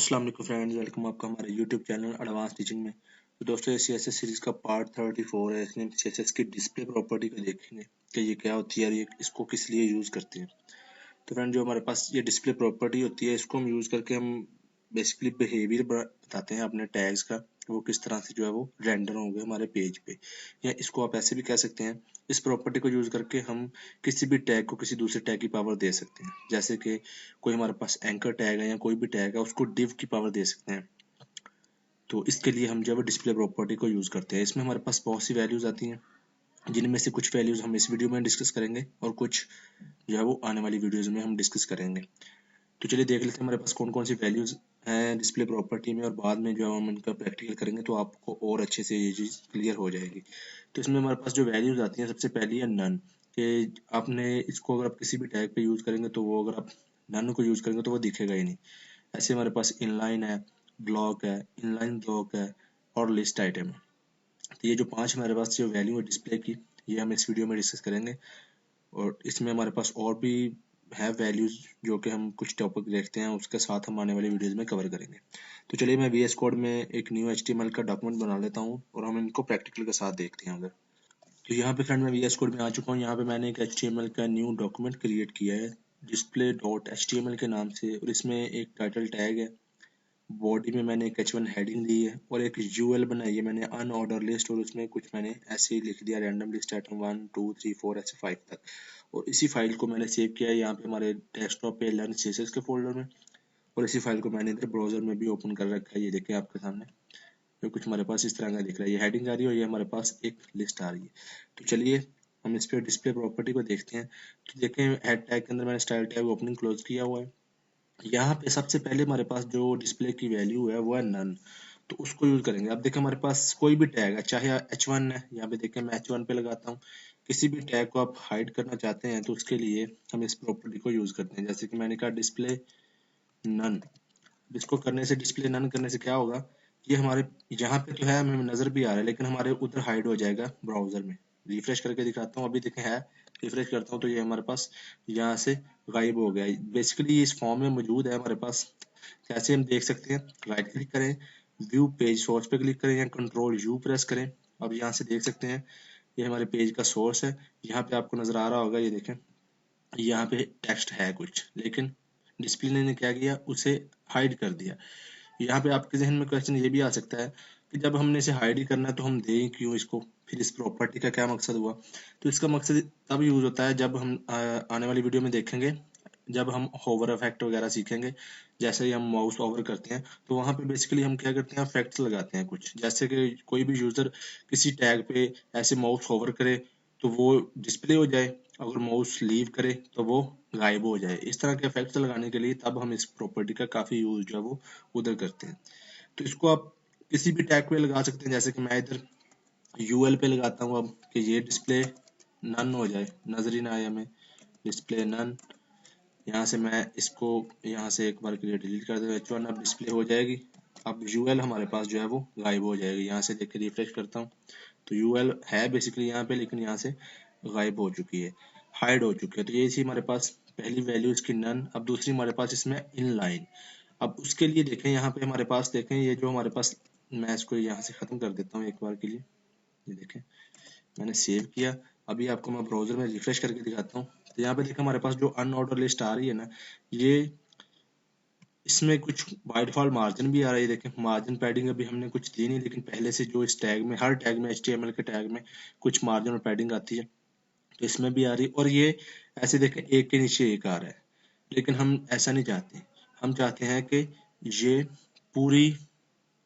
अस्सलाम वालेकुम friends, welcome आपका हमारे यूट्यूब चैनल एडवांस टीचिंग में। तो दोस्तों, ये सीएसएस सीरीज का पार्ट 34 है। इसमें सीएसएस की डिस्प्ले प्रॉपर्टी को देखेंगे कि ये क्या होती है और ये इसको किस लिए यूज़ करते हैं। तो फ्रेंड, जो हमारे पास ये डिस्प्ले प्रॉपर्टी होती है, इसको हम यूज़ करके हम बेसिकली बिहेवियर बताते हैं अपने टैग्स का, वो किस तरह से जो है वो रेंडर होंगे हमारे पेज पे। या इसको आप ऐसे भी कह सकते हैं, इस प्रॉपर्टी को यूज़ करके हम किसी भी टैग को किसी दूसरे टैग की पावर दे सकते हैं। जैसे कि कोई हमारे पास एंकर टैग है या कोई भी टैग है, उसको डिव की पावर दे सकते हैं। तो इसके लिए हम जो है डिस्प्ले प्रॉपर्टी को यूज़ करते हैं। इसमें हमारे पास बहुत सी वैल्यूज़ आती हैं, जिनमें से कुछ वैल्यूज़ हम इस वीडियो में डिस्कस करेंगे और कुछ जो है वो आने वाली वीडियोज़ में हम डिस्कस करेंगे। तो चलिए देख लेते हैं हमारे पास कौन कौन सी वैल्यूज़ हैं डिस्प्ले प्रॉपर्टी में, और बाद में जो हम इनका प्रैक्टिकल करेंगे तो आपको और अच्छे से ये चीज़ क्लियर हो जाएगी। तो इसमें हमारे पास जो वैल्यूज़ आती हैं, सबसे पहली है नन। कि आपने इसको अगर आप किसी भी टैग पे यूज़ करेंगे तो वो, अगर आप नन को यूज़ करेंगे तो वो दिखेगा ही नहीं। ऐसे हमारे पास इनलाइन है, ब्लॉक है, इनलाइन ब्लॉक है और लिस्ट आइटम है। तो ये जो 5 हमारे पास जो वैल्यू है डिस्प्ले की, ये हम इस वीडियो में डिस्कस करेंगे। और इसमें हमारे पास और भी है वैल्यूज, जो कि हम कुछ टॉपिक देखते हैं, उसके साथ हम आने वाली वीडियोस में कवर करेंगे। तो चलिए मैं VS कोड में एक न्यू HTML का डॉक्यूमेंट बना लेता हूँ और हम इनको प्रैक्टिकल के साथ देखते हैं उधर। तो यहाँ पे फ्रेंड मैं VS कोड में आ चुका हूँ। यहाँ पे मैंने एक HTML का न्यू डॉक्यूमेंट क्रिएट किया है display.html के नाम से, और इसमें एक टाइटल टैग है। बॉडी में मैंने एक H1 हेडिंग दी है और एक UL बनाई है मैंने अनऑर्डर लिस्ट, और उसमें कुछ मैंने ऐसे ही लिख दिया रैंडम लिस्ट आइटम 1 2 3 4 ऐसे 5 तक। और इसी फाइल को मैंने सेव किया है यहाँ पे हमारे डेस्कटॉप पे लर्न CSS के फोल्डर में, और इसी फाइल को मैंने इधर ब्राउजर में भी ओपन कर रखा है। ये देखिए आपके सामने, जो कुछ हमारे पास इस तरह का दिख रहा है। ये हेडिंग आ रही है और ये हमारे पास एक लिस्ट आ रही है। तो चलिए हम इस पे डिस्प्ले प्रॉपर्टी को देखते हैं। तो देखें, हेड टैग के अंदर मैंने स्टाइल टैग ओपनिंग क्लोज किया हुआ है। यहाँ पे सबसे पहले हमारे पास जो डिस्प्ले की वैल्यू है वो है नन। तो उसको यूज करेंगे। अब देखें हमारे पास कोई भी टैग है, चाहे H1 है, यहाँ पे देखें मैं H1 पे लगाता हूँ। किसी भी टैग को आप हाइड करना चाहते हैं तो उसके लिए हम इस प्रॉपर्टी को यूज करते हैं। जैसे कि मैंने कहा डिस्प्ले नन। इसको करने से, डिस्प्ले नन करने से क्या होगा, ये हमारे यहाँ पे तो है, हमें नजर भी आ रहा है, लेकिन हमारे उधर हाइड हो जाएगा ब्राउजर में। रिफ्रेश करके दिखाता हूँ, अभी देखें है, रिफ्रेश करता हूँ तो ये हमारे पास यहाँ से गायब हो गया। बेसिकली ये इस फॉर्म में मौजूद है हमारे पास। कैसे हम देख सकते हैं, राइट क्लिक करें, व्यू पेज सोर्स पे क्लिक करें या कंट्रोल U प्रेस करें। अब यहाँ से देख सकते हैं ये हमारे पेज का सोर्स है। यहाँ पे आपको नजर आ रहा होगा, ये देखें यहाँ पे टेक्स्ट है कुछ, लेकिन डिस्प्ले ने क्या किया, उसे हाइड कर दिया। यहाँ पे आपके जहन में क्वेश्चन ये भी आ सकता है कि जब हमने इसे हाइड ही करना है तो हम दें क्यों इसको, फिर इस प्रॉपर्टी का क्या मकसद हुआ। तो इसका मकसद तब यूज होता है जब हम आने वाली वीडियो में देखेंगे, जब हम होवर इफेक्ट वगैरह सीखेंगे। जैसे ही हम माउस ओवर करते हैं तो वहां पे बेसिकली हम क्या करते हैं, इफेक्ट्स लगाते हैं कुछ। जैसे कि कोई भी यूजर किसी टैग पे ऐसे माउस होवर करे तो वो डिस्प्ले हो जाए, अगर माउस लीव करे तो वो गायब हो जाए। इस तरह के इफेक्ट्स लगाने के लिए तब हम इस प्रॉपर्टी का काफी यूज जो है वो उधर करते हैं। तो इसको आप किसी भी टैग पे लगा सकते हैं। जैसे कि मैं इधर UL पे लगाता हूँ, अब कि ये डिस्प्ले नन हो जाए, नजर ही ना आए हमें, डिस्प्ले नन। यहाँ से मैं इसको यहाँ से एक बार के लिए डिलीट कर दूँ H1, अब डिस्प्ले हो जाएगी। अब UL हमारे पास जो है वो गायब हो जाएगी। यहाँ से देख के रिफ्रेश करता हूँ तो UL है बेसिकली यहाँ पे, लेकिन यहाँ से गायब हो चुकी है, हाइड हो चुकी है। तो ये थी हमारे पास पहली वैल्यू इसकी नन। अब दूसरी हमारे पास इसमें इनलाइन। अब उसके लिए देखें, यहाँ पे हमारे पास देखें, ये जो हमारे पास, मैं इसको यहाँ से खत्म कर देता हूँ एक बार के लिए। ये देखें मैंने सेव किया, अभी आपको मैं ब्राउजर में रिफ्रेश करके दिखाता हूँ। तो यहाँ पे देखें हमारे पास जो अनऑर्डर लिस्ट आ रही है ना, ये इसमें कुछ बाय डिफॉल्ट मार्जिन भी आ रहा है। देखें मार्जिन पैडिंग अभी हमने कुछ दी नहीं, लेकिन पहले से जो इस टैग में, हर टैग में HTML के टैग में कुछ मार्जिन और पैडिंग आती है, तो इसमें भी आ रही है। और ये ऐसे देखें एक के नीचे एक आ रहा है, लेकिन हम ऐसा नहीं चाहते। हम चाहते हैं कि ये पूरी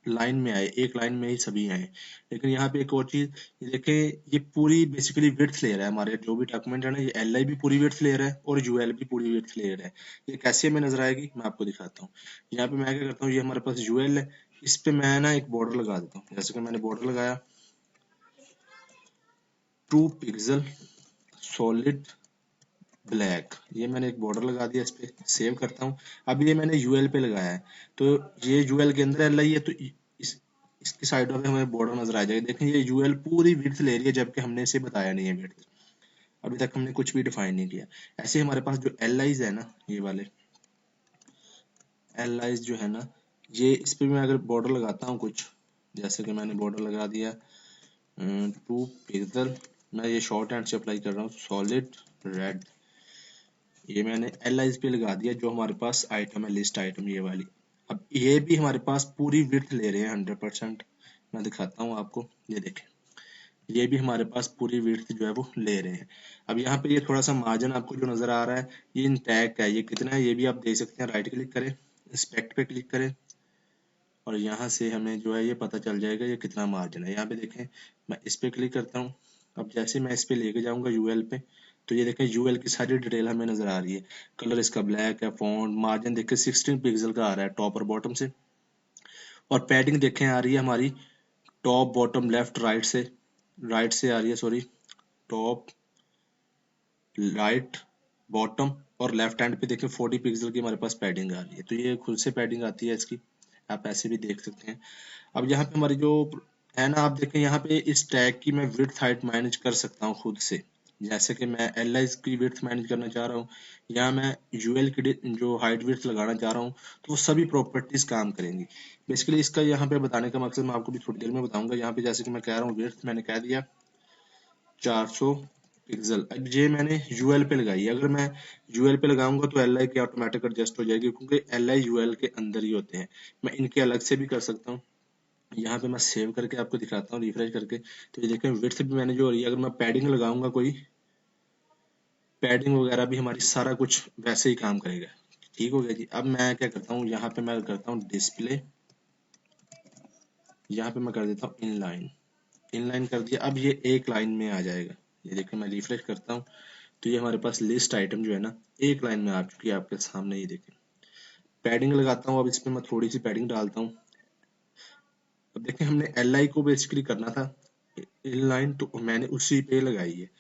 लाइन में आए, एक लाइन में ही सभी आए। लेकिन यहाँ पे एक और चीज, ये देखें, ये पूरी बेसिकली विड्थ ले रहा है। हमारे जो भी डॉक्यूमेंट है ना, ये LI भी पूरी विड्थ ले रहा है और UL भी पूरी विड्थ ले रहा है। ये कैसे हमें नजर आएगी, मैं आपको दिखाता हूँ। यहाँ पे मैं क्या करता हूँ, ये हमारे पास UL है, इस पे मैं ना एक बॉर्डर लगा देता हूँ। जैसे कि मैंने बॉर्डर लगाया 2 पिक्सल सॉलिड ब्लैक, ये मैंने एक बॉर्डर लगा दिया। इस पे सेव करता हूँ। अब ये मैंने UL पे लगाया है, तो ये UL के अंदर LI है, तो इसकी साइडों में हमें बॉर्डर नजर आ जाएगी। देखें ये UL पूरी विड्थ ले रही है, जबकि हमने इसे बताया नहीं है विड्थ, अभी तक हमने कुछ भी डिफाइन नहीं किया। ऐसे हमारे पास जो LIs है ना, ये वाले LIs जो है ना, ये इस पे मैं अगर बॉर्डर लगाता हूँ कुछ, जैसे कि मैंने बॉर्डर लगा दिया 2 पिक्सल, मैं ये शॉर्ट हैंड से अप्लाई कर रहा हूँ सॉलिड रेड, ये मैंने एल पे लगा दिया। जो हमारे पास आइटम है, लिस्ट आइटम ये वाली, अब ये भी हमारे पास पूरी विड्थ ले रहे हैं 100%। मैं दिखाता हूँ आपको, ये देखें, ये भी हमारे पास पूरी विड्थ जो है वो ले रहे हैं। अब यहाँ पे ये थोड़ा सा मार्जिन आपको जो नजर आ रहा है, ये इन टैग का है, ये कितना है ये भी आप देख सकते हैं। राइट क्लिक करें, इंस्पेक्ट पे क्लिक करें, और यहाँ से हमें जो है ये पता चल जाएगा ये कितना मार्जिन है। यहाँ पे देखें, मैं इस पे क्लिक करता हूँ। अब जैसे मैं इस पे लेके जाऊंगा यूएल पे, तो ये देखें यूएल की सारी डिटेल हमें नजर आ रही है। कलर इसका ब्लैक है, फॉन्ट, मार्जिन देखें 16 पिक्सल का आ रहा है टॉप और बॉटम से, और पैडिंग देखें आ रही है हमारी टॉप बॉटम लेफ्ट राइट से आ रही है, सॉरी, टॉप राइट बॉटम और लेफ्ट हैंड पे देखें 40 पिक्सल की हमारे पास पैडिंग आ रही है। तो ये खुद से पैडिंग आती है इसकी, आप ऐसे भी देख सकते हैं। अब यहाँ पे हमारी जो है ना, आप देखें यहाँ पे इस टैग की मैं विड्थ हाइट मैनेज कर सकता हूँ खुद से। जैसे कि मैं एल आई की विड्थ मैनेज करना चाह रहा हूँ, या मैं यूएल की जो हाइट विड्थ लगाना चाह रहा हूँ, तो वो सभी प्रॉपर्टीज काम करेंगी। बेसिकली इसका यहाँ पे बताने का मकसद मैं आपको भी थोड़ी देर में बताऊंगा। यहाँ पे जैसे कि मैं कह रहा हूँ विड्थ मैंने कह दिया 400 पिक्सल। अब ये मैंने यूएल पे लगाई है, अगर मैं यूएल पे लगाऊंगा तो एल आई की ऑटोमेटिक एडजस्ट हो जाएगी, क्योंकि एल आई यूएल के अंदर ही होते हैं। मैं इनके अलग से भी कर सकता हूँ। यहाँ पे मैं सेव करके आपको दिखाता हूँ रिफ्रेश करके, तो ये देखें विड्थ भी मैंने जो हो रही है, अगर मैं पैडिंग लगाऊंगा कोई, पैडिंग वगैरह भी हमारी सारा कुछ वैसे ही काम करेगा। ठीक हो गया जी। अब मैं क्या करता हूँ, यहाँ पे मैं करता हूँ डिस्प्ले, यहाँ पे मैं कर देता हूँ इनलाइन, इनलाइन कर दिया। अब ये एक लाइन में आ जाएगा। ये देखिए मैं रिफ्रेश करता हूँ, तो ये हमारे पास लिस्ट आइटम जो है ना एक लाइन में आ चुकी है आपके सामने। ये देखें, पैडिंग लगाता हूँ, अब इसमें मैं थोड़ी सी पैडिंग डालता हूँ। अब देखें, हमने एल आई को बेसिकली करना था इनलाइन, तो मैंने उसी पे लगाई है।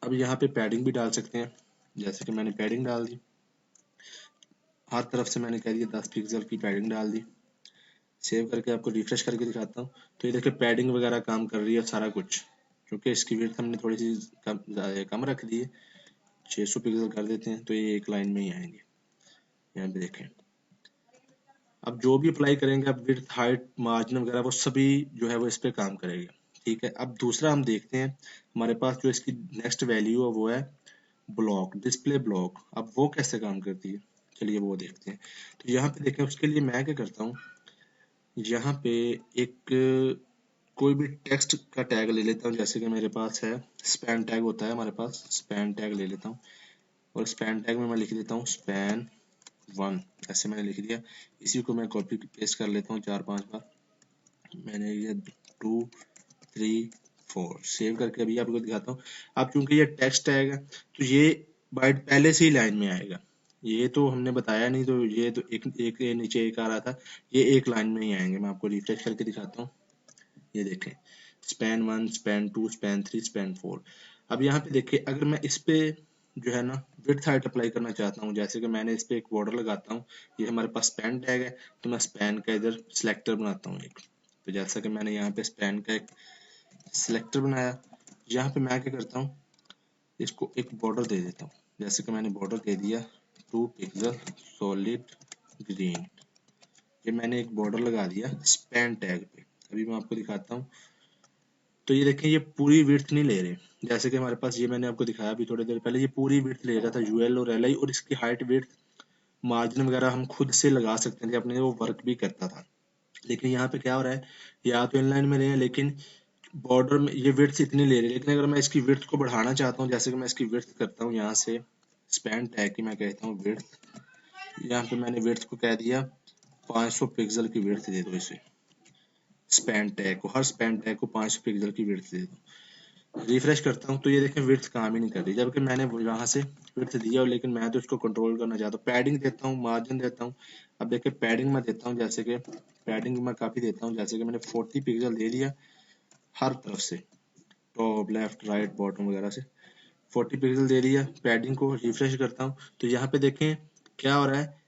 अब यहाँ पे पैडिंग भी डाल सकते हैं, जैसे कि मैंने पैडिंग डाल दी, हर तरफ से मैंने कह दिया 10 पिक्सल की पैडिंग डाल दी। सेव करके आपको रिफ्रेश करके दिखाता हूँ, तो ये देखिए पैडिंग वगैरह काम कर रही है सारा कुछ, क्योंकि इसकी विड्थ हमने थोड़ी सी कम रख दी है। 600 पिक्सल कर देते हैं, तो ये एक लाइन में ही आएंगे। यहाँ पे देखें, अब जो भी अप्लाई करेंगे, अब विड्थ हाइट मार्जिन वगैरह वो सभी जो है वो इस पे काम करेगा। ठीक है, अब दूसरा हम देखते हैं, हमारे पास जो इसकी नेक्स्ट वैल्यू है वो है ब्लॉक, डिस्प्ले ब्लॉक। अब वो कैसे काम करती है, चलिए वो देखते हैं। तो यहाँ पे देखें, उसके लिए मैं क्या करता हूँ, यहाँ पे एक कोई भी टेक्स्ट का टैग ले लेता हूँ। जैसे कि मेरे पास है स्पैन टैग होता है हमारे पास, स्पैन टैग ले लेता हूँ, और स्पैन टैग में मैं लिख देता हूँ स्पैन 1, ऐसे मैंने लिख दिया। इसी को मैं कॉपी पेस्ट कर लेता हूँ 4-5 बार। मैंने ये 2 3 4 सेव करके अभी आपको दिखाता हूँ। अब चूंकि ये टेक्स्ट टैग है, तो ये बाइट पहले से ही लाइन में आएगा। ये तो हमने बताया नहीं, तो ये तो एक एक नीचे एक आ रहा था, ये एक लाइन में ही आएंगे। मैं आपको रिफ्रेश करके दिखाता हूँ, ये देखें स्पैन 1, स्पैन 2, स्पैन 3, स्पैन 4। अब यहाँ पे देखिए, अगर मैं इस पे जो है ना विड्थ हाइट अप्लाई करना चाहता हूँ, जैसे कि मैंने इस पे एक बॉर्डर लगाता हूँ, ये हमारे पास स्पैन टैग है, तो मैं स्पैन का इधर सिलेक्टर बनाता हूँ एक। तो जैसा कि मैंने यहाँ पे स्पैन का एक सिलेक्टर बनाया, यहाँ पे मैं क्या करता हूँ, इसको एक बॉर्डर दे देता हूँ। जैसे कि मैंने बॉर्डर दे दिया 2 पिक्सल सॉलिड ग्रीन, ये मैंने एक बॉर्डर लगा दिया स्पैन टैग पे। अभी मैं आपको दिखाता हूँ, तो ये देखें ये पूरी विड्थ नहीं ले रहे। जैसे कि हमारे पास, ये मैंने आपको दिखाया अभी थोड़ी देर पहले, ये पूरी विड्थ ले रहा था यूएल और एल आई, और इसकी हाइट विड्थ मार्जिन वगैरह हम खुद से लगा सकते थे अपने, वो वर्क भी करता था। लेकिन यहाँ पे क्या हो रहा है, या तो इनलाइन में रहे हैं, लेकिन बॉर्डर में ये विड्थ इतनी ले रही है। लेकिन अगर मैं इसकी विड्थ को बढ़ाना चाहता हूँ, जैसे कि मैं इसकी विड्थ करता हूँ यहाँ से स्पैन टैग की, मैं कहता हूँ विड्थ, यहाँ पे मैंने विड्थ को कह दिया 500 पिक्सल की विड्थ दे दो इसे। स्पैन टैग को, हर स्पैन टैग को 500 पिक्सल की विड्थ दे दो। रिफ्रेश करता हूँ, तो ये देखें विड्थ काम ही नहीं कर रही, जबकि मैंने यहाँ से विड्थ दिया, लेकिन मैं तो इसको कंट्रोल करना चाहता हूँ। पैडिंग देता हूँ, मार्जिन देता हूँ। अब देखिए पैडिंग मैं देता हूँ, जैसे कि पैडिंग मैं काफी देता हूँ, जैसे कि मैंने 40 पिक्सल दे दिया हर तरफ से, टॉप लेफ्ट राइट बॉटम वगैरह से 40 पिक्सल दे दिया। पैडिंग को रिफ्रेश करता हूँ, तो यहाँ पे देखें क्या हो रहा है,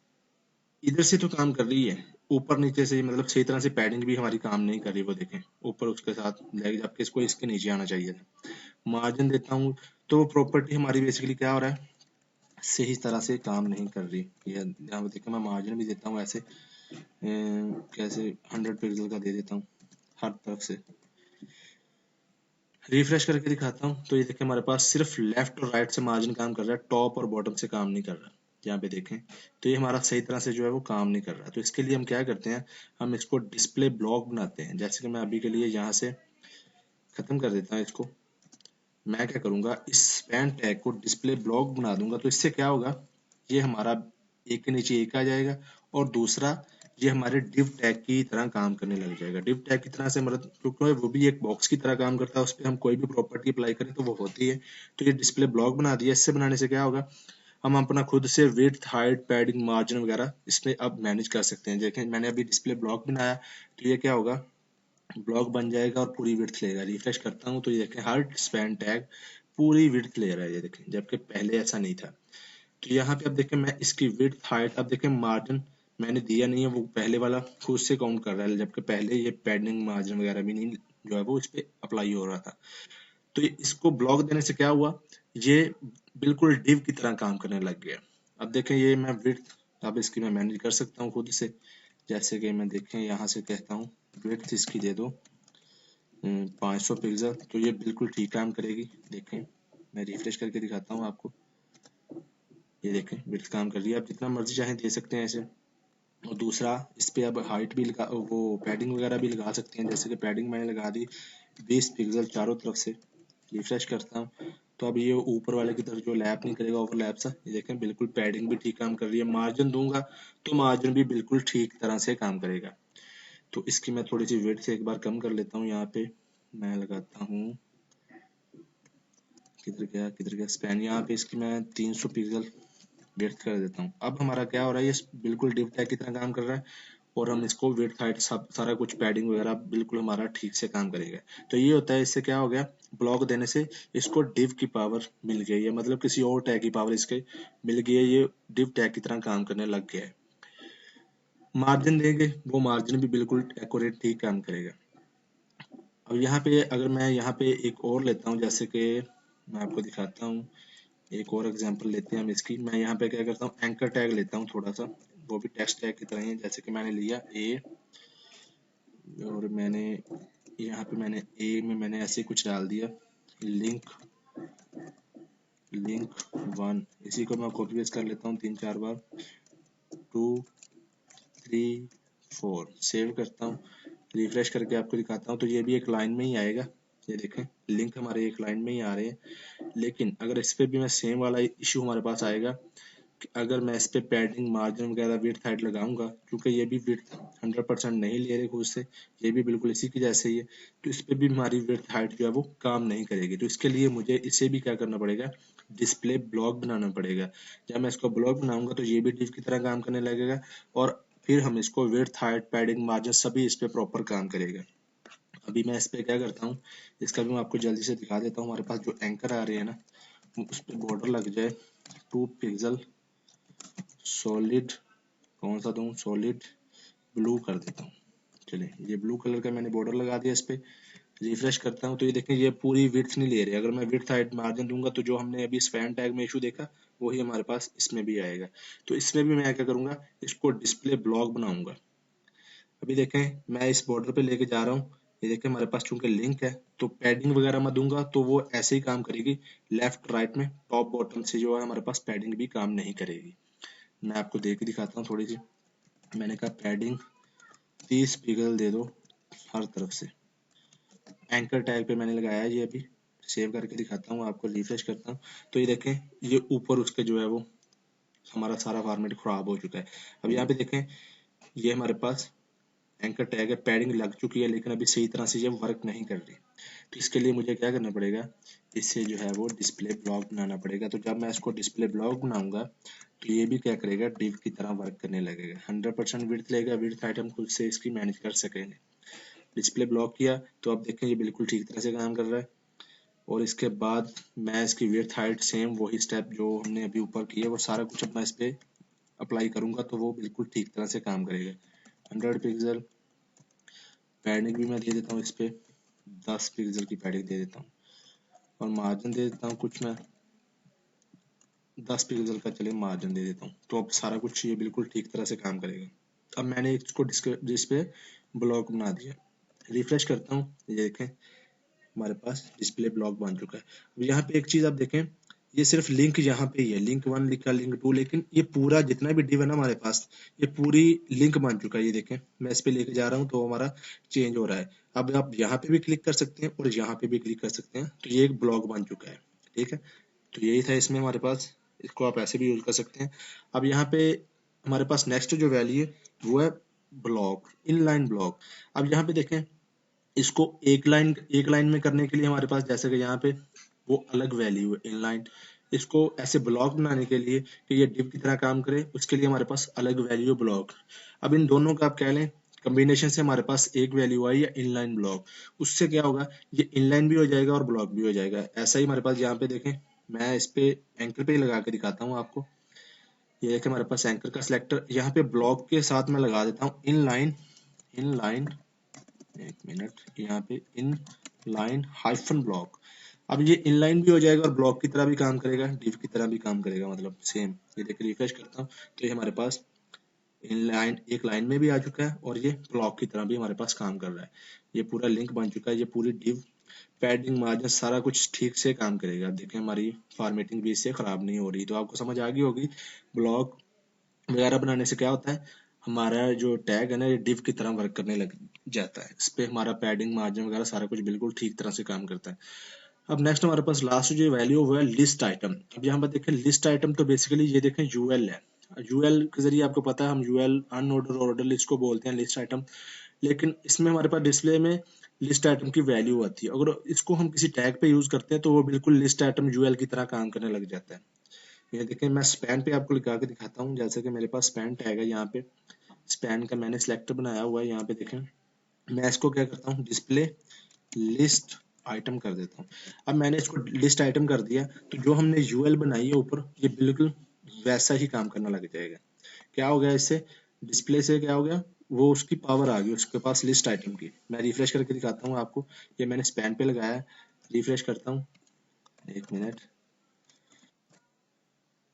इधर से तो काम कर रही है, ऊपर नीचे से, मतलब सही तरह से पैडिंग भी हमारी काम नहीं कर रही। वो देखें ऊपर उसके साथ लेग, जबकि इसको इसके नीचे आना चाहिए था। मार्जिन देता हूँ, तो प्रॉपर्टी हमारी बेसिकली क्या हो रहा है, सही तरह से काम नहीं कर रही। ये यहाँ पे देखिए मैं मार्जिन भी देता हूँ ऐसे, कैसे 100 पिक्सल का दे देता हूँ हर तरफ से। रिफ्रेश करके दिखाता हूँ तो ये देखिए हमारे पास सिर्फ लेफ्ट और राइट से मार्जिन काम कर रहा है, टॉप और बॉटम से काम नहीं कर रहा। यहाँ पे देखें तो ये हमारा सही तरह से जो है वो काम नहीं कर रहा। तो इसके लिए हम क्या करते हैं, हम इसको डिस्प्ले ब्लॉक बनाते हैं। जैसे कि मैं अभी के लिए यहाँ से खत्म कर देता हूँ इसको। मैं क्या करूंगा, इस स्पैन टैग को डिस्प्ले ब्लॉक बना दूंगा। तो इससे क्या होगा, ये हमारा एक के नीचे एक आ जाएगा, और दूसरा ये हमारे डिव टैग की तरह काम करने लग जाएगा। डिव टैग की तरह से मतलब क्योंकि वो भी एक बॉक्स की तरह काम करता है, उस पर हम कोई भी प्रॉपर्टी अप्लाई करें तो वो होती है। तो ये डिस्प्ले ब्लॉक बना दिया। इससे बनाने से क्या होगा, हम अपना खुद से विड्थ, हाइट, पैडिंग, मार्जिन वगैरह इसमें अब मैनेज कर सकते हैं। देखें मैंने अभी डिस्प्ले ब्लॉक बनाया तो ये क्या होगा, ब्लॉक बन जाएगा और पूरी विड्थ लेगा। रिफ्रेश करता हूँ तो ये देखें हर स्पैन टैग पूरी विड्थ ले रहा है, ये देखें, जबकि पहले ऐसा नहीं था। तो यहाँ पे अब देखें मैं इसकी विड्थ, हाइट, अब देखें मार्जिन मैंने दिया नहीं है, वो पहले वाला खुद से काउंट कर रहा है, जबकि पहले ये पैडिंग, मार्जिन वगैरह भी नहीं जो है वो इस पे अप्लाई हो रहा था। तो इसको ब्लॉक देने से क्या हुआ, ये बिल्कुल डिव की तरह काम करने लग गया। अब देखें ये मैं विड्थ अब इसकी मैं मैनेज कर सकता हूँ खुद से। जैसे कि मैं देखें यहाँ से कहता हूँ विड्थ इसकी दे दो 500 पिक्सल, तो ये बिल्कुल ठीक काम करेगी। देखें मैं रिफ्रेश करके दिखाता हूँ आपको, ये देखें विड्थ काम कर रही है। आप जितना मर्जी चाहें दे सकते हैं ऐसे। और दूसरा इस पे अब हाइट भी लगा, वो पैडिंग वगैरह भी लगा सकते हैं। जैसे कि पैडिंग मैंने लगा दी 20 पिक्सल चारों तरफ से। रिफ्रेश करता हूँ तो अब ये ऊपर वाले की तरफ जो लैप नहीं करेगा ओवरलैप सा, ये देखें बिल्कुल पैडिंग भी ठीक काम कर रही है। मार्जिन दूंगा तो मार्जिन भी बिल्कुल ठीक तरह से काम करेगा। तो इसकी मैं थोड़ी सी वेट से एक बार कम कर लेता हूँ। यहाँ पे मैं लगाता हूँ, किधर गया स्पैन, यहाँ पे इसकी मैं 300 पिक्सल व्यर्थ कर देता हूँ। अब हमारा क्या हो रहा है, ये बिल्कुल डिव टैग की तरह काम कर रहा है, और हम इसको विड्थ, हाइट सब सारा कुछ पैडिंग वगैरह बिल्कुल हमारा ठीक से काम करेगा। तो ये होता है, इससे क्या हो गया, ब्लॉक देने से इसको डिव की पावर मिल गई है, मतलब किसी और टैग की पावर इसके मिल गई है, ये डिव टैग की तरह काम करने लग गया है। मार्जिन देंगे वो मार्जिन भी बिल्कुल एक्यूरेट ठीक काम करेगा। अब यहाँ पे अगर मैं यहाँ पे एक और लेता हूँ, जैसे कि मैं आपको दिखाता हूँ, एक और एग्जांपल लेते हैं हम इसकी। मैं यहाँ पे क्या करता हूँ, एंकर टैग लेता हूँ थोड़ा सा, वो भी टेक्स्ट टैग की तरह ही है। जैसे कि मैंने लिया ए, और मैंने यहाँ पे मैंने ए में मैंने ऐसे कुछ डाल दिया, लिंक लिंक 1। इसी को मैं कॉपी पेस्ट कर लेता हूँ 3-4 बार, 2 3 4 सेव करता हूँ। रिफ्रेश करके आपको दिखाता हूँ तो ये भी एक लाइन में ही आएगा। ये देखें लिंक हमारे एक लाइन में ही आ रहे हैं। लेकिन अगर इस पे भी मैं सेम वाला इशू हमारे पास आएगा कि अगर मैं इस पे पैडिंग, मार्जिन वगैरह, विड्थ, हाइट लगाऊंगा, क्योंकि ये भी विड्थ 100% नहीं ले रहे खुद से, ये भी बिल्कुल इसी की जैसे ही है, तो इस पे भी हमारी विड्थ, हाइट जो है वो काम नहीं करेगी। तो इसके लिए मुझे इसे भी क्या करना पड़ेगा, डिस्प्ले ब्लॉक बनाना पड़ेगा। जब मैं इसको ब्लॉक बनाऊंगा तो ये भी डिव की तरह काम करने लगेगा, और फिर हम इसको विड्थ, हाइट, पैडिंग, मार्जिन सभी इस पे प्रॉपर काम करेगा। अभी मैं इस पे क्या करता हूँ, इसका भी मैं आपको जल्दी से दिखा देता हूँ। हमारे पास जो एंकर आ रहे हैं ना, उस पे बॉर्डर लग जाए 2 पिक्सल सॉलिड, कौन सा दूं, सॉलिड ब्लू कर देता हूँ। चलिए ये ब्लू कलर का मैंने बॉर्डर लगा दिया इस पे। रिफ्रेश करता हूँ तो ये देखें ये पूरी विड्थ नहीं ले रही। अगर मैं विड्थ, हाइट, मार्जिन दूंगा तो जो हमने अभी स्पैन टैग में इशू देखा वही हमारे पास इसमें भी आएगा। तो इसमें भी मैं क्या करूंगा, इसको डिस्प्ले ब्लॉक बनाऊंगा। अभी देखें मैं इस बॉर्डर पे लेके जा रहा हूँ, ये देखें हमारे पास चूंकि लिंक है तो पैडिंग वगैरह मैं दूंगा तो वो ऐसे ही काम करेगी। लेफ्ट राइट में टॉप बॉटम से जो है हमारे पास पैडिंग भी काम नहीं करेगी। मैं आपको दे के दिखाता हूँ थोड़ी सी। मैंने कहा पैडिंग 30 पिक्सल दे दो हर तरफ से। एंकर टैग पे मैंने लगाया है, ये अभी सेव करके दिखाता हूँ आपको। रिफ्रेश करता हूँ तो ये देखें ये ऊपर उसके जो है वो हमारा सारा फॉर्मेट खराब हो चुका है। अब यहाँ पे देखें ये हमारे पास एंकर टैग है, पैडिंग लग चुकी है, लेकिन अभी सही तरह से ये वर्क नहीं कर रही। तो इसके लिए मुझे क्या करना पड़ेगा, इससे जो है वो डिस्प्ले ब्लॉक बनाना पड़ेगा। तो जब मैं इसको डिस्प्ले ब्लॉक बनाऊंगा तो ये भी क्या करेगा, डिव की तरह वर्क करने लगेगा। 100% विड्थ लेगा, विड्थ हाइट हम खुद से इसकी मैनेज कर सकेंगे। डिस्प्ले ब्लॉक किया तो अब देखें ये बिल्कुल ठीक तरह से काम कर रहा है। और इसके बाद मैं इसकी विड्थ, हाइट सेम वही स्टेप जो हमने अभी ऊपर किए वो सारा कुछ अपना इस पे अप्लाई करूंगा तो वो बिल्कुल ठीक तरह से काम करेगा। 100 पिक्सल पैडिंग भी मैं दे देता हूँ इस पे, 10 पिक्सल की पैडिंग दे देता हूँ, और मार्जिन दे देता हूँ कुछ मैं 10 पिक्सल का, चलिए मार्जिन दे देता हूँ। तो अब सारा कुछ ये बिल्कुल ठीक तरह से काम करेगा। अब मैंने इसको डिस्प्ले ब्लॉक बना दिया, रिफ्रेश करता हूँ, ये देखें हमारे पास डिस्प्ले ब्लॉक बन चुका है। अब यहाँ पे एक चीज आप देखें, ये सिर्फ लिंक यहाँ पे ही है, लिंक 1 लिखा, लिंक 2, लेकिन ये पूरा जितना भी डिव है ना हमारे पास, ये पूरी लिंक बन चुका है। ये देखें मैं इस पे लेके जा रहा हूँ तो हमारा चेंज हो रहा है। अब आप यहाँ पे भी क्लिक कर सकते हैं और यहाँ पे भी क्लिक कर सकते हैं, तो ये एक ब्लॉक बन चुका है। ठीक है, तो यही था इसमें हमारे पास, इसको आप ऐसे भी यूज कर सकते हैं। अब यहाँ पे हमारे पास नेक्स्ट जो वैल्यू है वो है ब्लॉक, इनलाइन ब्लॉक। अब यहाँ पे देखें, इसको एक लाइन में करने के लिए हमारे पास, जैसे कि यहाँ पे वो अलग वैल्यू है इनलाइन, इसको ऐसे ब्लॉक बनाने के लिए कि ये डिव की तरह काम करे, उसके लिए हमारे पास अलग वैल्यू ब्लॉक। अब इन दोनों का आप कह लें कॉम्बिनेशन से हमारे पास एक वैल्यू आई या इनलाइन ब्लॉक, उससे क्या होगा, ये इनलाइन भी हो जाएगा और ब्लॉक भी हो जाएगा। ऐसा ही हमारे पास यहाँ पे देखें, मैं इस पे एंकर पे ही लगा के दिखाता हूँ आपको। ये देखें हमारे पास एंकर का सिलेक्टर, यहाँ पे ब्लॉक के साथ मैं लगा देता हूँ इनलाइन, एक मिनट, यहाँ पे इन लाइन हाइफन ब्लॉक। अब ये इनलाइन भी हो जाएगा और ब्लॉक की तरह भी काम करेगा, डिव की तरह भी काम करेगा, मतलब सेम। ये देखिए रिफ्रेश करता हूँ तो ये हमारे पास इनलाइन एक लाइन में भी आ चुका है और ये ब्लॉक की तरह भी हमारे पास काम कर रहा है। ये पूरा लिंक बन चुका है, ये पूरी डिव पैडिंग मार्जिन सारा कुछ ठीक से काम करेगा। देखें हमारी फॉर्मेटिंग भी इससे खराब नहीं हो रही। तो आपको समझ आ गई होगी ब्लॉक वगैरह बनाने से क्या होता है, हमारा जो टैग है ना ये डिव की तरह वर्क करने लग जाता है। इस पे हमारा पैडिंग मार्जिन वगैरह सारा कुछ बिल्कुल ठीक तरह से काम करता है। अब नेक्स्ट हमारे पास लास्ट जो वैल्यू वो है लिस्ट आइटम। अब यहाँ पर देखें लिस्ट आइटम, तो बेसिकली ये देखें यूएल है, यूएल के जरिए आपको पता है हम यूएल अनऑर्डर ऑर्डर लिस्ट को बोलते हैं लिस्ट आइटम, लेकिन इसमें हमारे पास डिस्प्ले में लिस्ट आइटम की वैल्यू आती है। अगर इसको हम किसी टैग पे यूज करते हैं तो वो बिल्कुल लिस्ट आइटम यूएल की तरह काम करने लग जाता है। ये देखें मैं स्पैन पे आपको लगा के दिखाता हूँ, जैसे कि मेरे पास स्पैन टैग है, यहाँ पे स्पैन का मैंने सिलेक्टर बनाया हुआ है। यहाँ पे देखें मैं इसको क्या करता हूँ, डिस्प्ले लिस्ट आइटम कर देता हूँ। अब मैंने इसको लिस्ट आइटम कर दिया तो जो हमने यूएल बनाई है ऊपर, ये बिल्कुल वैसा ही काम करना लग जाएगा। क्या हो गया इससे, डिस्प्ले से क्या हो गया, वो उसकी पावर आ गई उसके पास लिस्ट आइटम की। मैं रिफ्रेश करके दिखाता हूँ आपको, ये मैंने स्पैन पे लगाया है, रिफ्रेश करता हूँ, एक मिनट।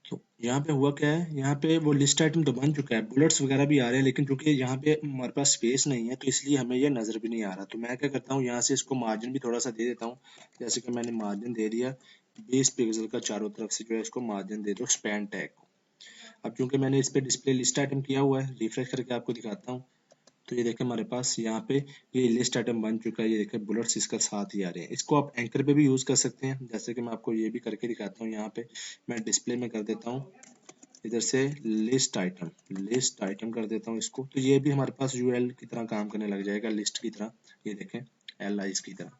तो यहाँ पे हुआ क्या है, यहाँ पे वो लिस्ट आइटम तो बन चुका है, बुलेट्स वगैरह भी आ रहे हैं, लेकिन क्योंकि यहाँ पे हमारे पास स्पेस नहीं है तो इसलिए हमें ये नजर भी नहीं आ रहा। तो मैं क्या करता हूँ, यहाँ से इसको मार्जिन भी थोड़ा सा दे देता हूँ। जैसे कि मैंने मार्जिन दे दिया 20 पिक्सल का, चारों तरफ से जो है इसको मार्जिन दे दो स्पैन टैग को। अब क्योंकि मैंने इस पे डिस्प्ले लिस्ट आइटम किया हुआ है, रिफ्रेश करके आपको दिखाता हूँ, तो ये देखें हमारे पास यहाँ पे ये लिस्ट आइटम बन चुका है। ये देखें बुलेट्स इसका साथ ही आ रहे हैं। इसको आप एंकर पे भी यूज कर सकते हैं, जैसे कि मैं आपको ये भी करके दिखाता हूँ। यहाँ पे मैं डिस्प्ले में कर देता हूँ, इधर से लिस्ट आइटम कर देता हूँ इसको, तो ये भी हमारे पास यूएल की तरह काम करने लग जाएगा, लिस्ट की तरह। ये देखें एल आई की तरह।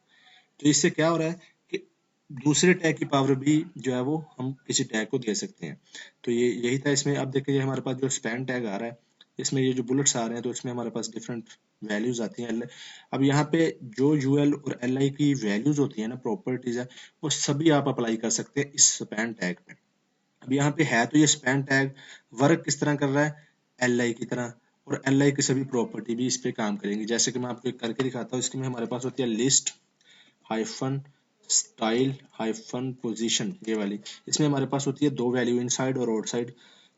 तो इससे क्या हो रहा है कि दूसरे टैग की पावर भी जो है वो हम किसी टैग को दे सकते हैं। तो ये यही था इसमें। अब देखिए हमारे पास जो स्पैन टैग आ रहा है, इसमें ये जो बुलेट्स आ रहे हैं, तो इसमें हमारे पास डिफरेंट वैल्यूज आती हैं। अब यहाँ पे जो यूएल और एल आई की वैल्यूज होती है ना, प्रॉपर्टीज है, वो सभी आप अप्लाई कर सकते हैं इस स्पैन टैग पे। अब यहाँ पे है तो ये स्पैन टैग वर्क किस तरह कर रहा है, एल आई की तरह, और एल आई की सभी प्रॉपर्टी भी इस पे काम करेंगी। जैसे कि मैं आपको एक करके दिखाता हूँ, इसमें हमारे पास होती है list hyphen style hyphen position, ये वाली। इसमें हमारे पास होती है दो वैल्यू, इनसाइड और आउटसाइड।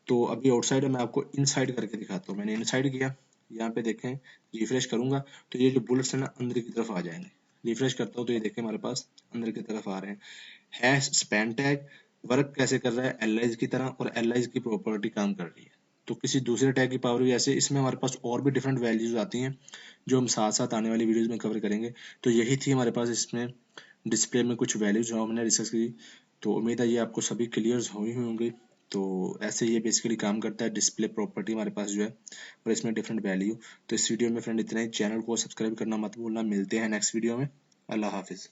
तो अभी आउटसाइड है, मैं आपको इनसाइड करके दिखाता हूँ। मैंने इनसाइड किया, यहाँ पे देखें रिफ्रेश करूंगा तो ये जो बुलेट्स है ना अंदर की तरफ आ जाएंगे। रिफ्रेश करता हूँ तो ये देखें हमारे पास अंदर की तरफ आ रहे हैं। है स्पैन टैग वर्क कैसे कर रहा है, एलाइज की तरह, और एलाइज की प्रॉपर्टी काम कर रही है। तो किसी दूसरे टैग की पावर भी ऐसे, इसमें हमारे पास और भी डिफरेंट वैल्यूज आती हैं जो हम साथ साथ आने वाली वीडियोस में कवर करेंगे। तो यही थी हमारे पास इसमें डिस्प्ले में कुछ वैल्यूज जो हमने डिस्कस की। तो उम्मीद है ये आपको सभी क्लियर हुई होंगी। तो ऐसे ये बेसिकली काम करता है डिस्प्ले प्रॉपर्टी हमारे पास जो है, और इसमें डिफरेंट वैल्यू। तो इस वीडियो में फ्रेंड इतना ही। चैनल को सब्सक्राइब करना मत भूलना। मिलते हैं नेक्स्ट वीडियो में। अल्लाह हाफिज़।